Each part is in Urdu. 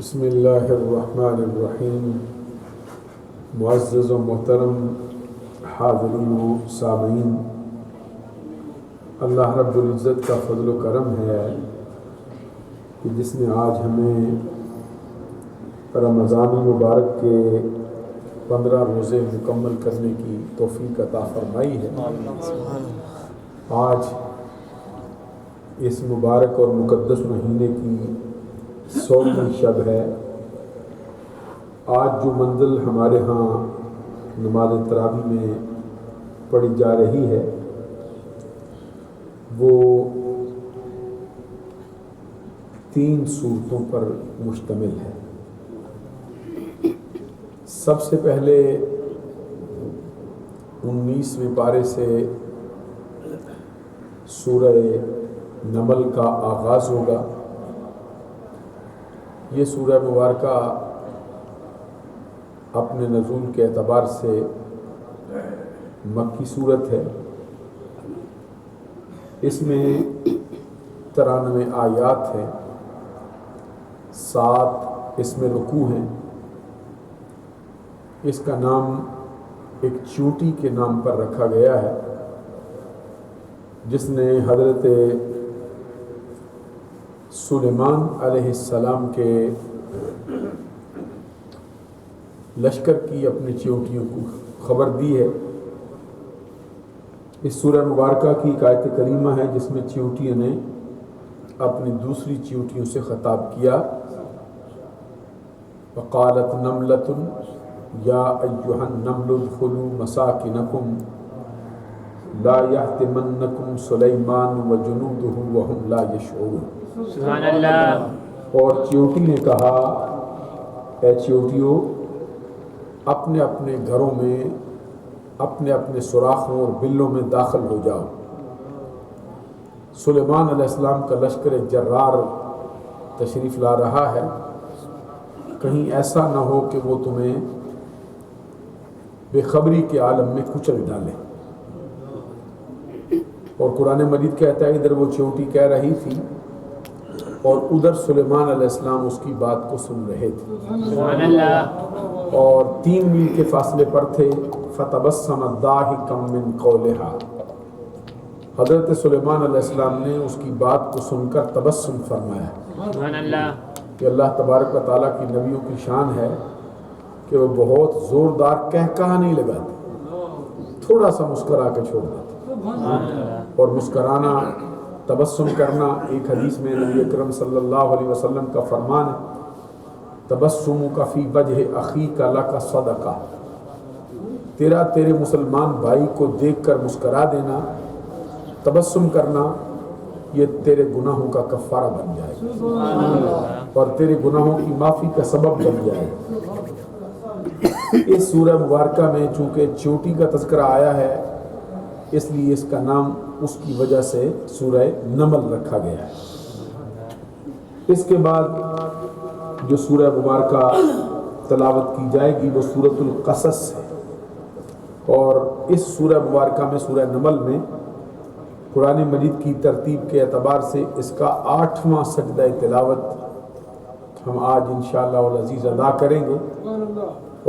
بسم اللہ الرحمن الرحیم۔ معزز و محترم حاضرین و سامعین، اللہ رب العزت کا فضل و کرم ہے کہ جس نے آج ہمیں رمضان المبارک کے 15 روزے مکمل کرنے کی توفیق عطا فرمائی ہے۔ آج اس مبارک اور مقدس مہینے کی 100ویں شب ہے۔ آج جو منزل ہمارے ہاں نماز تراویح میں پڑھی جا رہی ہے وہ 3 صورتوں پر مشتمل ہے۔ سب سے پہلے 19ویں پارے سے سورہ نمل کا آغاز ہوگا۔ یہ سورہ مبارکہ اپنے نزول کے اعتبار سے مکی صورت ہے۔ اس میں 93 آیات ہیں، 7 اس میں رکوع ہیں۔ اس کا نام ایک چیونٹی کے نام پر رکھا گیا ہے جس نے حضرت سلیمان علیہ السلام کے لشکر کی اپنی چیونٹیوں کو خبر دی ہے۔ اس سورہ مبارکہ کی ایک آیت کریمہ ہے جس میں چیونٹیوں نے اپنی دوسری چیونٹیوں سے خطاب کیا، وقالت نملۃ یا ایھا النمل ادخلوا مساکنکم لا یحطمنکم سلیمان وجنودہ وہم لا یشعرون۔ سبحان اللہ۔ اور چیونٹی نے کہا، اے چیونٹیوں، اپنے اپنے گھروں میں اپنے اپنے سوراخوں اور بلوں میں داخل ہو جاؤ۔ سلیمان علیہ السلام کا لشکر جرار تشریف لا رہا ہے، کہیں ایسا نہ ہو کہ وہ تمہیں بے خبری کے عالم میں کچل ڈالے۔ اور قرآن مجید کہتا ہے ادھر وہ چیونٹی کہہ رہی تھی اور ادھر سلیمان علیہ السلام اس کی بات کو سن رہے تھے، سبحان اللہ۔ اور 3 میل کے فاصلے پر تھے۔ فتبسم ضاحکا من قولہا، حضرت سلیمان علیہ السلام نے اس کی بات کو سن کر تبسم فرمایا۔ سبحان اللہ۔ کہ اللہ تبارک و تعالیٰ کی نبیوں کی شان ہے کہ وہ بہت زوردار کہا نہیں لگاتے، تھوڑا سا مسکرا کے چھوڑ دیتے۔ اور مسکرانا، تبسم کرنا، ایک حدیث میں نبی اکرم صلی اللہ علیہ وسلم کا فرمان ہے، تبسمک فی وجہ اخیک لک صدقہ، تیرے مسلمان بھائی کو دیکھ کر مسکرا دینا، تبسم کرنا، یہ تیرے گناہوں کا کفارہ بن جائے اور تیرے گناہوں کی معافی کا سبب بن جائے۔ اس سورہ مبارکہ میں چونکہ چیونٹی کا تذکرہ آیا ہے اس لیے اس کا نام اس کی وجہ سے سورہ نمل رکھا گیا ہے۔ اس کے بعد جو سورہ مبارکہ تلاوت کی جائے گی وہ سورۃ القصص ہے، اور اس سورہ مبارکہ میں سورہ نمل میں قرآن مجید کی ترتیب کے اعتبار سے اس کا 8واں سجدہ تلاوت ہم آج انشاءاللہ العزیز ادا کریں گے۔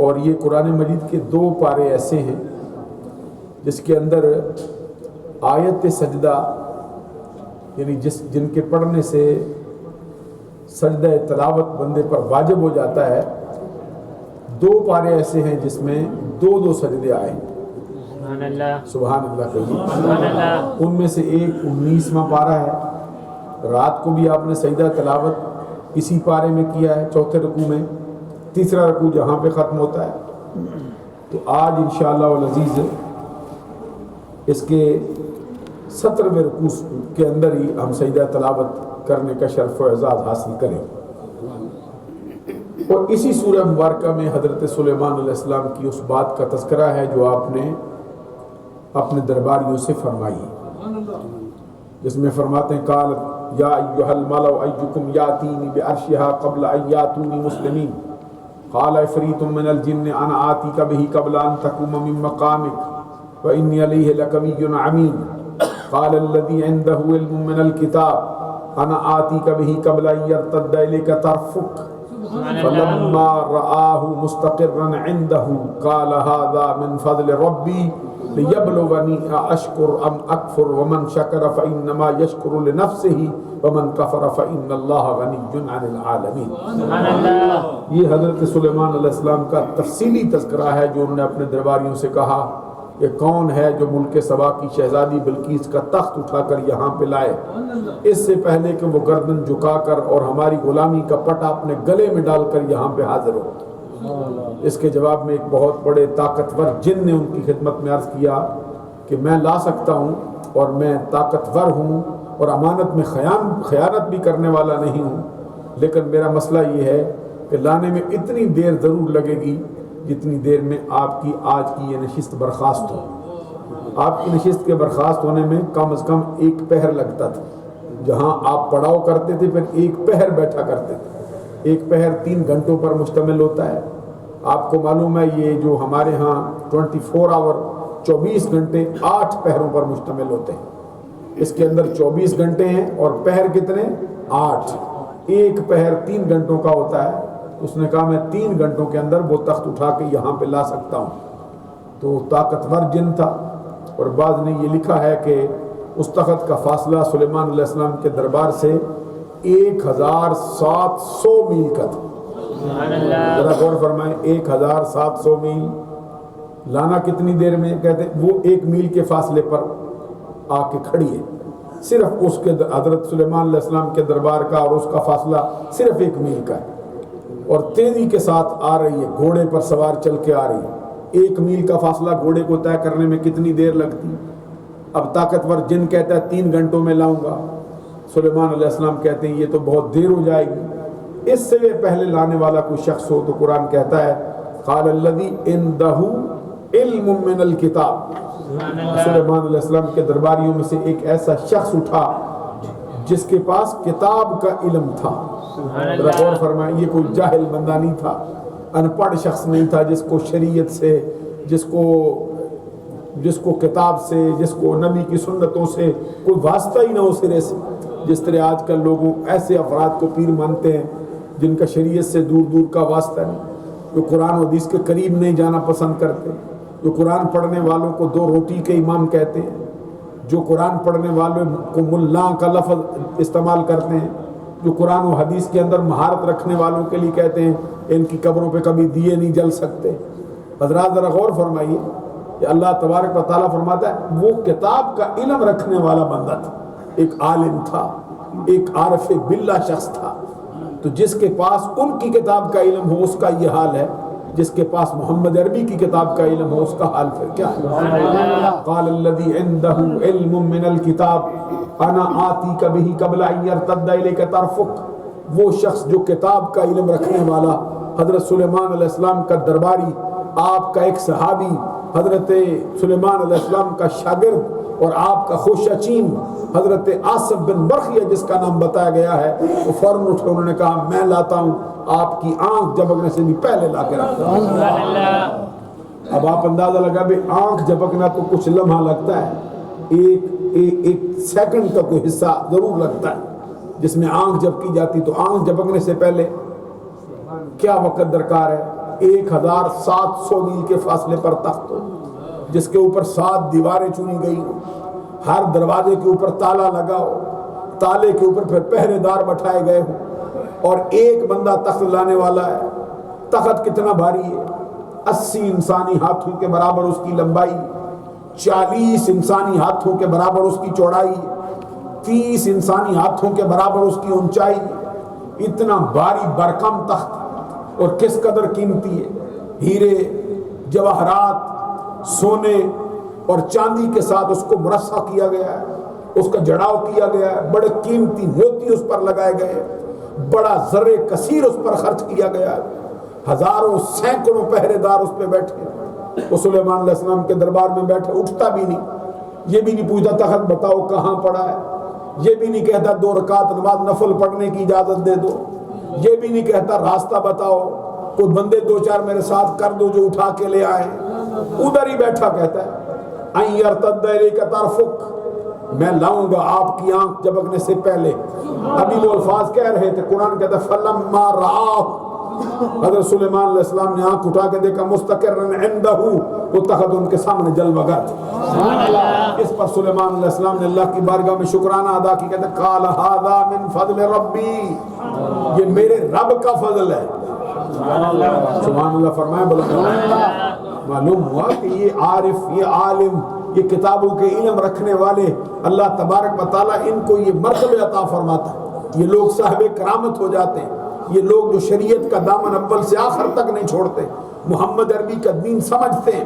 اور یہ قرآن مجید کے 2 پارے ایسے ہیں جس کے اندر آیت سجدہ یعنی جن کے پڑھنے سے سجدہ تلاوت بندے پر واجب ہو جاتا ہے، 2 پارے ایسے ہیں جس میں 2 سجدے آئے ہیں۔ سبحان اللہ۔ سبحان اللہ کہیے۔ سبحان اللہ۔ ان میں سے ایک 19واں پارہ ہے، رات کو بھی آپ نے سجدہ تلاوت اسی پارے میں کیا ہے، 4تھے رکوع میں، 3را رکوع جہاں پہ ختم ہوتا ہے۔ تو آج انشاءاللہ العزیز اس کے 17ویں رکوع کے اندر ہی ہم سجدہ تلاوت کرنے کا شرف و اعزاز حاصل کریں۔ اور اسی سورہ مبارکہ میں حضرت سلیمان علیہ السلام کی اس بات کا تذکرہ ہے جو آپ نے اپنے درباریوں سے فرمائی ہے، جس میں فرماتے ہیں قالت یا ایھا الملأ ایکم یاتینی بعرشھا قبل ان یاتونی مسلمین قال عفریت من الجن انا آتیک بہ قبل ان تقوم من مقامک وانی علیہ لقوی امین قال الذی عنده علم من الکتاب انا آتیک بہ قبل ان یرتد الیک طرفک فلما رآه مستقرا عنده قال هذا من فضل ربي ليبلوني أشكر أم أكفر ومن شكر فإنما يشكر لنفسه ومن كفر فإن الله غني عن العالمين. سبحان اللہ. یہ حضرت سلیمان علیہ السلام کا تفصیلی تذکرہ ہے جو انہوں نے اپنے درباریوں سے کہا کہ کون ہے جو ملک سبا کی شہزادی بلقیس کا تخت اٹھا کر یہاں پہ لائے اس سے پہلے کہ وہ گردن جھکا کر اور ہماری غلامی کا پٹا اپنے گلے میں ڈال کر یہاں پہ حاضر ہو. اس کے جواب میں ایک بہت بڑے طاقتور جن نے ان کی خدمت میں عرض کیا کہ میں لا سکتا ہوں اور میں طاقتور ہوں اور امانت میں خیانت بھی کرنے والا نہیں ہوں، لیکن میرا مسئلہ یہ ہے کہ لانے میں اتنی دیر ضرور لگے گی جتنی دیر میں آپ کی آج کی یہ نشست برخاست ہو. آپ کی نشست کے برخاست ہونے میں کم از کم 1 پہر لگتا تھا. جہاں آپ پڑاؤ کرتے تھے پھر 1 پہر بیٹھا کرتے تھے. 1 پہر 3 گھنٹوں پر مشتمل ہوتا ہے. آپ کو معلوم ہے یہ جو ہمارے ہاں 24 آور 24 گھنٹے 8 پہروں پر مشتمل ہوتے ہیں. اس کے اندر 24 گھنٹے ہیں اور پہر کتنے 8. 1 پہر 3 گھنٹوں کا ہوتا ہے. اس نے کہا میں 3 گھنٹوں کے اندر وہ تخت اٹھا کے یہاں پہ لا سکتا ہوں. تو طاقتور جن تھا. اور بعض نے یہ لکھا ہے کہ اس تخت کا فاصلہ سلیمان علیہ السلام کے دربار سے 1700 میل کا تھا. ذرا غور فرمائیں 1700 میل لانا کتنی دیر میں؟ کہتے وہ 1 میل کے فاصلے پر آ کے کھڑی ہے. صرف اس کے حضرت سلیمان علیہ السلام کے دربار کا اور اس کا فاصلہ صرف 1 میل کا ہے اور تیزی کے ساتھ آ رہی ہے. گھوڑے پر سوار چل کے آ رہی ہے. 1 میل کا فاصلہ گھوڑے کو طے کرنے میں کتنی دیر لگتی؟ اب طاقتور جن کہتا ہے 3 گھنٹوں میں لاؤں گا. سلیمان علیہ السلام کہتے ہیں یہ تو بہت دیر ہو جائے گی. اس سے پہلے لانے والا کوئی شخص ہو تو قرآن کہتا ہے قال الذی عنده علم من الکتاب. سلیمان علیہ السلام کے درباریوں میں سے ایک ایسا شخص اٹھا جس کے پاس کتاب کا علم تھا. غور فرمائیں یہ کوئی جاہل بندہ نہیں تھا، ان پڑھ شخص نہیں تھا جس کو شریعت سے، جس کو کتاب سے، جس کو نبی کی سنتوں سے کوئی واسطہ ہی نہ ہو سرے سے. جس طرح آج کل لوگوں ایسے افراد کو پیر مانتے ہیں جن کا شریعت سے دور دور کا واسطہ نہیں، جو قرآن و حدیث کے قریب نہیں جانا پسند کرتے، جو قرآن پڑھنے والوں کو 2 روٹی کے امام کہتے ہیں، جو قرآن پڑھنے والوں کو ملا کا لفظ استعمال کرتے ہیں، جو قرآن و حدیث کے اندر مہارت رکھنے والوں کے لیے کہتے ہیں ان کی قبروں پہ کبھی دیے نہیں جل سکتے. حضرات ذرا غور فرمائیے کہ اللہ تبارک و تعالیٰ فرماتا ہے وہ کتاب کا علم رکھنے والا بندہ تھا، ایک عالم تھا، ایک عارف باللہ شخص تھا. تو جس کے پاس ان کی کتاب کا علم ہو اس کا یہ حال ہے، جس کے پاس محمد عربی کی کتاب کا علم ہو اس کا حال پھر کیا ہے؟ قال الذی عنده علم من الکتاب انا آتیک بہ قبل ان یرتد الیک طرفک. وہ شخص جو کتاب کا علم رکھنے والا، حضرت سلیمان علیہ السلام کا درباری، آپ کا ایک صحابی، حضرت سلیمان علیہ السلام کا شاگرد اور آپ کا خوشچین حضرت آصف بن برخیہ جس کا نام بتایا گیا ہے، وہ فوراً اٹھے انہوں نے کہا میں لاتا ہوں، آپ کی آنکھ جھپکنے سے بھی پہلے لا کے رکھتا ہوں. اب آپ اندازہ لگا بھی آنکھ جھپکنا تو کچھ لمحہ لگتا ہے، ایک سیکنڈ کا کوئی حصہ ضرور لگتا ہے جس میں آنکھ جھپکی جاتی. تو آنکھ جھپکنے سے پہلے کیا وقت درکار ہے؟ 1700 میل کے فاصلے پر تخت ہو جس کے اوپر 7 دیواریں چنی گئی ہو، ہر دروازے کے اوپر تالا لگا ہو، تالے کے اوپر پھر پہرے دار بٹھائے گئے ہوں اور ایک بندہ تخت لانے والا ہے. تخت کتنا بھاری ہے؟ 80 انسانی ہاتھوں کے برابر اس کی لمبائی، 40 انسانی ہاتھوں کے برابر اس کی چوڑائی، 30 انسانی ہاتھوں کے برابر اس کی اونچائی. اتنا بھاری برکم تخت اور کس قدر قیمتی ہے. ہیرے، جواہرات، سونے اور چاندی کے ساتھ اس کو مرصع کیا گیا ہے، اس کا جڑاؤ کیا گیا ہے، بڑے قیمتی موتی اس پر لگائے گئے، بڑا زر کثیر اس پر خرچ کیا گیا ہے، ہزاروں سینکڑوں پہرے دار اس پہ بیٹھے. وہ سلیمان علیہ السلام کے دربار میں بیٹھے، اٹھتا بھی نہیں، یہ بھی نہیں پوچھتا تخت بتاؤ کہاں پڑا ہے، یہ بھی نہیں کہتا 2 رکعت نماز نفل پڑھنے کی اجازت دے دو، یہ بھی نہیں کہتا راستہ بتاؤ، کوئی بندے 2-4 میرے ساتھ کر دو جو اٹھا کے لے آئے. ادھر ہی بیٹھا کہتا ہے ان یرتد الیک طرفک، میں لاؤں گا آپ کی آنکھ جھپکنے سے پہلے. ابھی وہ الفاظ کہہ رہے تھے، قرآن کہتا ہے فلما رآہ، حضرت سلیمان علیہ السلام نے آنکھ اٹھا کے دیکھا مستقرن عندہ، وہ تخت ان کے سامنے جلوہ گر تھا۔ اس پر سلیمان علیہ السلام نے اللہ کی بارگاہ میں شکرانہ ادا کی، کہتے قال ھذا من فضل ربی، یہ میرے رب کا فضل ہے۔ سبحان اللہ فرمائے بلند۔ معلوم ہوا کہ یہ عارف، یہ عالم، یہ کتابوں کے علم رکھنے والے، اللہ تبارک و تعالیٰ ان کو یہ مرتبہ عطا فرماتا ہے۔ یہ لوگ صاحب کرامت ہو جاتے ہیں، یہ لوگ جو شریعت کا دامن اول سے آخر تک نہیں چھوڑتے، محمد عربی کا دین سمجھتے ہیں۔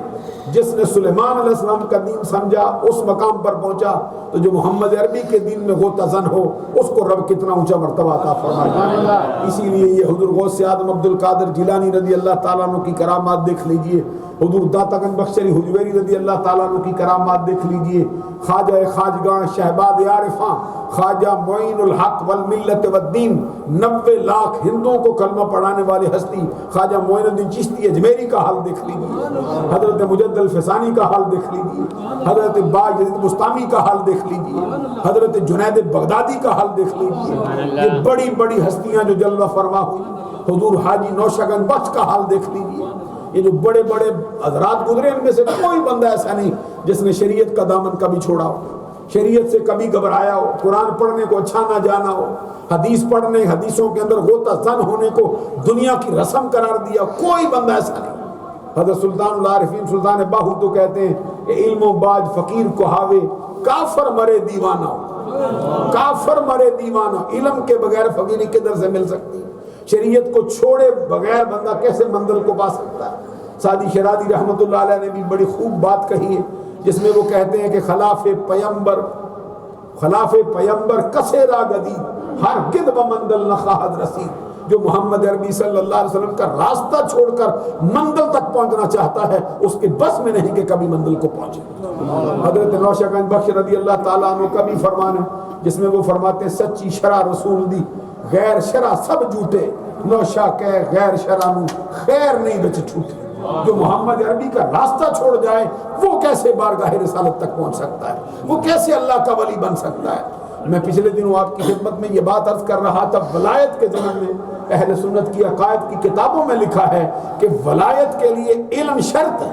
جس نے سلیمان علیہ السلام کا دین سمجھا اس مقام پر پہنچا، تو جو محمد عربی کے دین میں غوطہ زن ہو اس کو رب کتنا اونچا مرتبہ عطا فرمائے۔ اسی لیے یہ حضور غوث اعظم عبد القادر جیلانی رضی اللہ تعالیٰ عنہ کی کرامات دیکھ لیجئے، حضور داتا گنج بخشری حجویری رضی اللہ تعالیٰ عنہ کی کرامات دیکھ لیجئے، خواجہ خواجگاں شہباز عارفاں خواجہ معین الحق والملت والدین، 90 لاکھ ہندوؤں کو کلمہ پڑھانے والی ہستی خواجہ معین الدین چشتی اجمیری کا حال دیکھ لیجئے، حضرت مجد الفسانی کا حال دیکھ لیجئے، حضرت با یزید بستامی کا حال دیکھ لیجئے، حضرت جنید بغدادی کا حال دیکھ لیجئے، یہ بڑی بڑی ہستیاں جو جلوہ فرما ہوئی، حضور حاجی نوشگن بخش کا حال دیکھ لیجئے۔ یہ جو بڑے بڑے حضرات گزرے ان میں سے کوئی بندہ ایسا نہیں جس نے شریعت کا دامن کبھی چھوڑا ہو، شریعت سے کبھی گھبرایا ہو، قرآن پڑھنے کو اچھا نہ جانا ہو، حدیث پڑھنے، حدیثوں کے اندر غوطہ زن ہونے کو دنیا کی رسم قرار دیا، کوئی بندہ ایسا نہیں۔ حضرت سلطان العارفین سلطان باہو تو کہتے ہیں کہ علم و باج فقیر کو ہاوے، کافر مرے دیوانہ ہو، کافر مرے دیوانہ، علم کے بغیر فقیری کدھر سے مل سکتی؟ شریعت کو چھوڑے بغیر بندہ کیسے منزل کو پا سکتا ہے؟ سعدی شرازی رحمۃ اللہ علیہ نے بھی بڑی خوب بات کہی ہے، جس میں وہ کہتے ہیں کہ خلاف پیمبر کسے را گدی، ہر گد بمندل نہ خواہد رسید۔ جو محمد عربی صلی اللہ علیہ وسلم کا راستہ چھوڑ کر منزل تک پہنچنا چاہتا ہے اس کے بس میں نہیں کہ کبھی منزل کو پہنچے۔ حضرت نوشگن بخش رضی اللہ تعالیٰ عنہ کا بھی فرمان ہے، جس میں وہ فرماتے ہیں سچی شرع رسول دی، غیر شرع سب جھوٹے، نوشا کہ غیر شرع نو خیر نہیں بچ چھوٹے۔ جو محمد عربی کا راستہ چھوڑ جائے وہ کیسے بارگاہ رسالت تک پہنچ سکتا ہے؟ وہ کیسے اللہ کا ولی بن سکتا ہے؟ میں پچھلے دنوں آپ کی خدمت میں یہ بات عرض کر رہا تھا، ولایت کے ضمن میں اہل سنت کی عقائد کی کتابوں میں لکھا ہے کہ ولایت کے لیے علم شرط ہے۔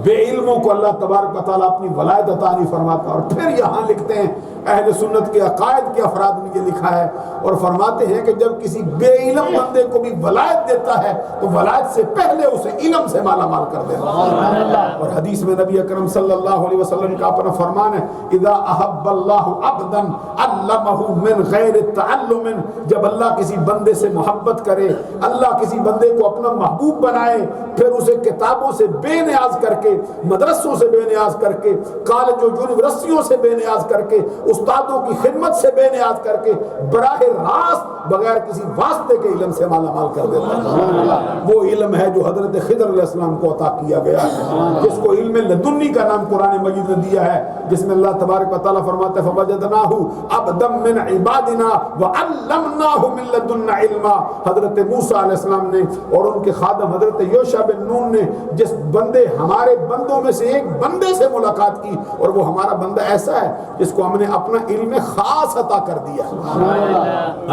بے علموں کو اللہ تبارک و تعالیٰ اپنی ولایت عطا نہیں فرماتا۔ اور پھر یہاں لکھتے ہیں اہل سنت کے عقائد کے افراد میں یہ لکھا ہے اور فرماتے ہیں کہ جب کسی بے علم بندے کو بھی ولایت دیتا ہے تو ولایت سے پہلے اسے علم سے مالا مال کر دیتا ہے۔ اور حدیث میں نبی اکرم صلی اللہ علیہ وسلم کا اپنا فرمان ہے، اذا احب اللہ عبدا علمہ من غیر تعلم، جب اللہ کسی بندے سے محبت کرے، اللہ کسی بندے کو اپنا محبوب بنائے، پھر اسے کتابوں سے بے نیاز کر کے، مدرسوں سے بے نیاز کر کے، کالج و یونیورسٹیوں سے بے نیاز کر کے، استادوں کی خدمت سے بے نیاز کر کے، براہ راست بغیر کسی واسطے کے علم سے مالا مال کر دیتا ہے۔ وہ علم ہے جو حضرت خضر علیہ السلام کو عطا کیا گیا ہے، جس کو علم لدنی کا نام قرآن مجید نے دیا ہے، جس میں اللہ تبارک و تعالیٰ فرماتا ہے فَوَجَدْنَاهُ عَبْدًا مِّنْ عِبَادِنَا وَعَلَّمْنَاهُ مِن لَّدُنَّا عِلْمًا۔ حضرت موسیٰ علیہ السلام نے اور ان کے خادم حضرت یوشع بن نون نے جس بندے ہمارے بندوں میں سے ایک بندے سے ملاقات کی، اور وہ ہمارا بندہ ایسا ہے جس کو ہم نے اپنا علم خاص عطا کر دیا۔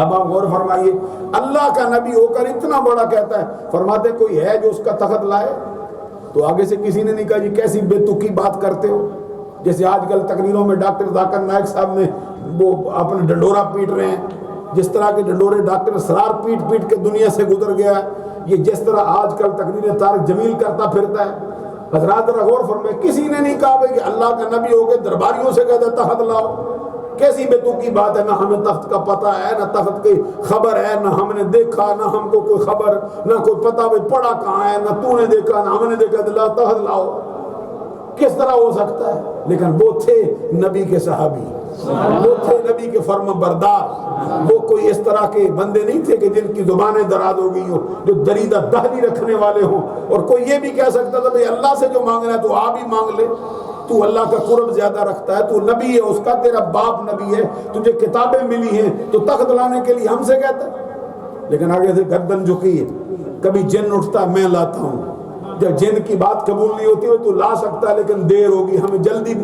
اب آپ غور فرمائیے، اللہ کا نبی ہو کر اتنا بڑا کہتا ہے، فرماتے کوئی ہے جو اس کا تخت لائے؟ تو آگے سے کسی نے نہیں کہا جی کیسی بے تکی بات کرتے ہو، جیسے آج کل تقریروں میں ڈاکٹر ذاکر نائک صاحب نے وہ اپنے ڈنڈورا پیٹ رہے ہیں، جس طرح کے ڈنڈورے ڈاکٹر اسرار پیٹ پیٹ کے دنیا سے گزر گیا ہے، یہ جس طرح آج کل تقریر طارق جمیل کرتا پھرتا ہے۔ حضرات غور فرمائے، کسی نے نہیں کہا کہ اللہ کا نبی ہو کے درباریوں سے کہتا تخت لاؤ، کیسی بے تکی بات ہے، نہ ہمیں تخت کا پتہ ہے، نہ تخت کی خبر ہے، نہ ہم نے دیکھا، نہ ہم کو کوئی خبر، نہ کوئی پتہ بھی پڑا کہاں ہے، نہ تو نے دیکھا نہ ہم نے دیکھا، تخت لاؤ، کس طرح ہو سکتا ہے؟ لیکن وہ تھے نبی کے صحابی، وہ تھے نبی کے فرما بردار، وہ کوئی اس طرح کے بندے نہیں تھے کہ جن کی زبانیں دراز ہو گئی ہوں، جو دریدہ دہلی رکھنے والے ہوں، اور کوئی یہ بھی کہہ سکتا تھا بھئی اللہ سے جو مانگنا ہے تو آپ ہی مانگ لے، تو اللہ کا قرب زیادہ رکھتا ہے، تو نبی ہے اس کا، تیرا باپ نبی ہے، تجھے کتابیں ملی ہیں تو تخت لانے کے لیے ہم سے کہتا ہے۔ لیکن آگے سے گردن جھکی ہے، کبھی جن اٹھتا ہے میں لاتا ہوں، جب جن کی بات قبول نہیں ہوتی ہو تو لا سکتا ہے لیکن دیر ہوگی، ہمیں جلدی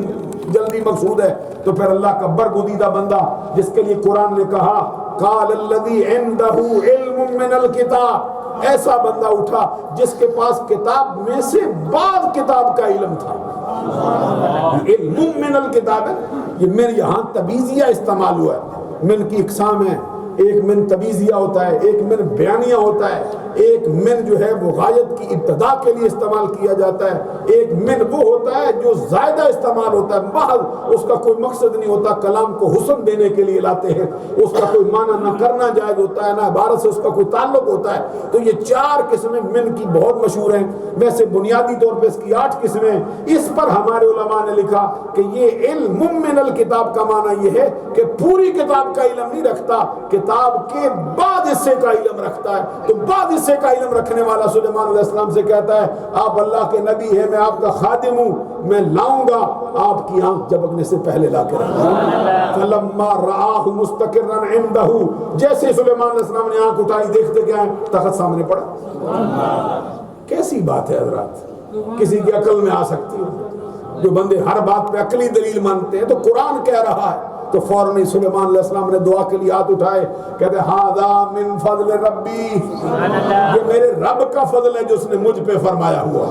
مقصود ہے، تو پھر اللہ کا برگزیدہ بندہ جس کے لیے قرآن نے کہا قال الذی عندہ علم من الکتاب، ایسا بندہ اٹھا جس کے پاس کتاب میں سے بعض کتاب کا علم تھا. علم من الکتاب ہے، یہ من یہاں تبیزیہ استعمال ہوا ہے. من کی اقسام ہے، ایک من تبیزیہ ہوتا ہے، ایک من بیانیہ ہوتا ہے، ایک من جو ہے وہ غایت کی ابتدا کے لیے استعمال کیا جاتا ہے، ایک من وہ ہوتا ہے جو زائدہ استعمال ہوتا ہے، محض اس کا کوئی مقصد نہیں ہوتا، کلام کو حسن دینے کے لیے لاتے ہیں، اس کا کوئی معنی نہ کرنا جائز ہوتا ہے، نہ عبارت سے اس کا کوئی تعلق ہوتا ہے. تو یہ 4 قسمیں من کی بہت مشہور ہیں، ویسے بنیادی طور پہ اس کی 8 قسمیں. اس پر ہمارے علماء نے لکھا کہ یہ علم من الکتاب کا معنی یہ ہے کہ پوری کتاب کا علم نہیں رکھتا، کتاب کے بعد حصے کا علم رکھتا ہے. تو بعد حصے کا علم رکھنے والا سلیمان علیہ السلام سے کہتا ہے آپ اللہ کے نبی ہیں، میں آپ کا خادم ہوں، میں لاؤں گا، آپ کی آنکھ جھپکنے سے پہلے لا کے رکھوں گا. فلما رآہ مستقرا عنده، جیسے سلیمان علیہ السلام نے آنکھ اٹھائی، دیکھتے کیا ہے؟ تخت سامنے پڑا. کیسی بات ہے حضرات، کسی کی عقل میں آ سکتی ہے؟ جو بندے ہر بات پہ عقلی دلیل مانتے ہیں، تو قرآن کہہ رہا ہے. تو فوراً سلیمان علیہ السلام نے دعا کے لیے ہاتھ اٹھائے، کہتے ھذا من فضل ربی، یہ میرے رب کا فضل ہے جو اس نے مجھ پہ فرمایا ہوا،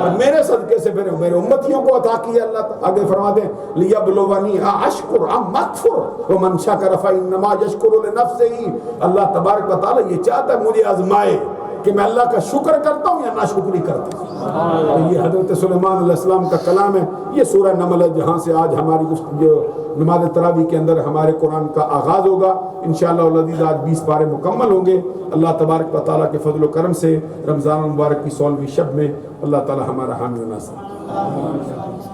اور میرے صدقے سے میرے امتیوں کو عطا کیا. اللہ آگے فرماتے ہیں لیبلونی اشکر ام اکفر ومن شکر فانما یشکر لنفسہ. اللہ تبارک و تعالیٰ یہ چاہتا ہے مجھے آزمائے کہ میں اللہ کا شکر کرتا ہوں یا ناشکری کرتا ہوں. یہ حضرت سلیمان علیہ السلام کا کلام ہے. یہ سورہ نمل ہے جہاں سے آج ہماری جو نماز تراویح کے اندر ہمارے قرآن کا آغاز ہوگا. انشاءاللہ العزیز آج 20 پارے مکمل ہوں گے. اللہ تبارک و تعالیٰ کے فضل و کرم سے رمضان المبارک کی 16ویں شب میں اللہ تعالیٰ ہمارا حامی و ناصر.